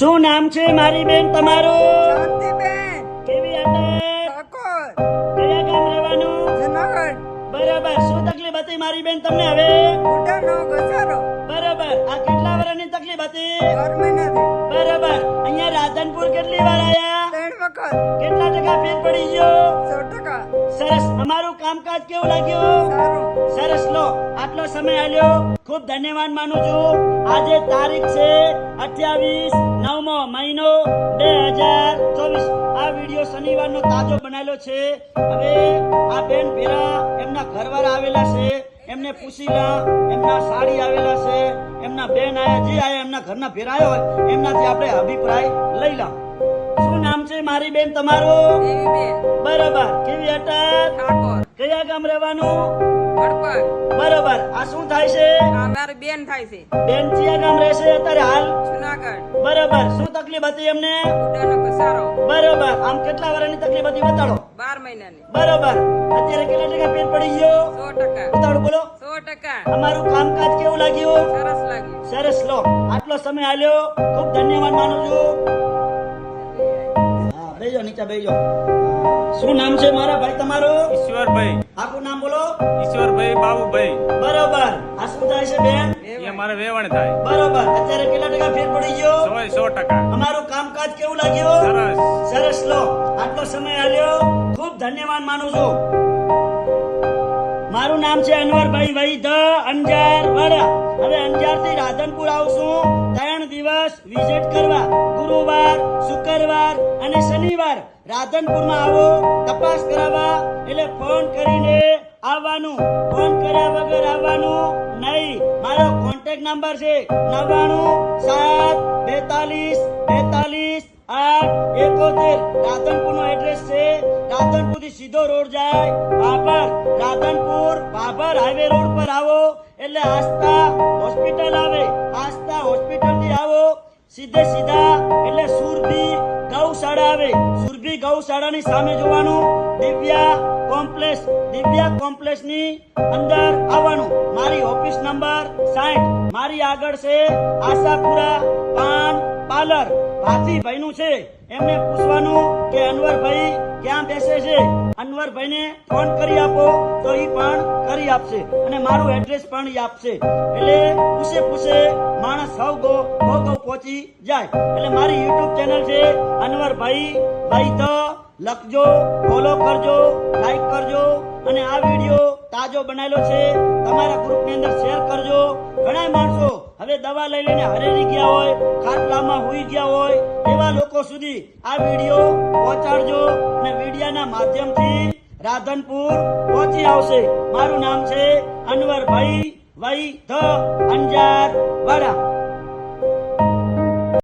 શું નામ છે મારી બેન તમારું? શાંતિબેન કેવી અટક? ઠાકોર, કયા ગામ રહેવાનું? જુનાગઢ. બરાબર. શું તકલીફ હતી મારી બેન તમને હવે? ઘૂંટણનો ઘસારો બરાબર. આ કેટલા વર્ષની તકલીફ હતી? 4 મહિનાથી બરાબર. અહીંયા રાધનપુર કેટલી વાર આયા? 3 વખત કેટલા ટકા ફેર પડી ગયો? 100%. સરસ. અમારું કામકાજ કેવું લાગ્યું? સારું. સરસ. લો, આટલો સમય આલ્યો ખૂબ ધન્યવાદ માનું છું. આજે તારીખ છે 28 9મો મહિનો 2024. આ વિડિયો શનિવારનો તાજો બનાવેલો છે. હવે આ બેન ભેરા એમના ઘરવાળા આવેલા છે, એમને પૂછી લા. એમના સાડી આવેલા છે, એમના બેન આયા, જે આયા એમના ઘરના ભેરા આવ્યો હોય એમનાથી આપણે અભિપ્રાય લઈ લા. શું નામ છે મારી બેન તમારું? દેવીબેન બરાબર. કેવી અટક? ઠાકોર, કયા ગામ રહેવાનું? ગણપત. બરાબર. આ શું થાય છે? આ મારી બેન થાય છે, બેન કયા ગામ રહેશે અત્યારે હાલ? જુનાગઢ. બરાબર. શું તકલીફ હતી એમને? ઘૂંટણનો ઘસારો બરાબર. આમ કેટલા વર્ષની તકલીફ હતી બતાડો? 12 મહિનાની. બરાબર. અત્યારે કેટલા ટકા ફેર પડી ગયો? 100%. બતાડો, બોલો. 100%. અમારું કામકાજ કેવું લાગ્યું? સરસ લાગ્યું. સરસ. લો, આટલો સમય આલ્યો ખૂબ ધન્યવાદ માનું છું. હા, બેજો નીચે બેજો. શું નામ છે મારા ભાઈ તમારું? ઈશ્વરભાઈ આખું નામ બોલો. ઈશ્વરભાઈ બાબુભાઈ બરોબર. આ શું થાય છે બેન? એ અમારે વેવણ થાય બરોબર. અત્યારે કેટલા ટકા ફેર પડી ગયો? 100%. અમારું કામકાજ કેવું લાગ્યું? સરસ. સરસ. લો, આટલો સમય આલ્યો ખૂબ ધન્યવાદ માનું છું. મારું નામ છે અનવરભાઈ વૈદ, અંજાર વાડા. હવે અંજાર થી રાધનપુર આવશું 3 દિવસ વિઝિટ કરવા. ગુરુવાર, શુક્રવાર અને શનિવાર રાધનપુરમાં આવો તપાસ કરાવવા. એટલે ફોન કરીને આવવાનું, ફોન કર્યા વગર આવવાનું નહીં. મારો કોન્ટેક્ટ નંબર છે 9972424871. રાધનપુર નો એડ્રેસ છે. રાધનપુર થી સીધો રોડ જાય ભાભર. રાધનપુર ભાભર હાઈવે રોડ પર આવો એટલે આસ્થા હોસ્પિટલ આવે. આસ્થા હોસ્પિટલ થી આવો સીધે સીધા એટલે સુરભી ગૌશાળા આવે. સુરભી ગૌશાળાની સામે જોવાનું દિવ્યા કોમ્પ્લેક્સ. દિવ્યા કોમ્પ્લેક્સ ની અંદર આવવાનું. મારી ઓફિસ નંબર 60. મારી આગળ છે આશાપુરા પાન પાર્લર. ભાતીભાઈ નું છે. એમને પૂછવાનું કે અનવરભાઈ ક્યાં બેસે છે. અનવરભાઈને ફોન કરી આપો તો એ પણ કરી આપશે અને મારું એડ્રેસ પણ ઈ આપશે. એટલે પૂછે માણસ સૌ ગો પહોંચી જાય. એટલે મારી યુટ્યુબ ચેનલ છે અનવરભાઈ વૈદ. લખજો, ફોલો કરજો, લાઈક કરજો અને આ વિડીયો તાજો બનાવેલો છે તમારા ગ્રુપની અંદર શેર કરજો. ઘણા માણસો હવે દવા લઈ લઈને હરેરી ગયા હોય, ખાટલામાં હુઈ ગયા હોય, એવા લોકો સુધી આ વિડીયો પહોંચાડજો અને વિડીયાના માધ્યમથી રાધનપુર પહોંચી આવશે. મારું નામ છે અનવરભાઈ વૈદ, અંજાર વાડા.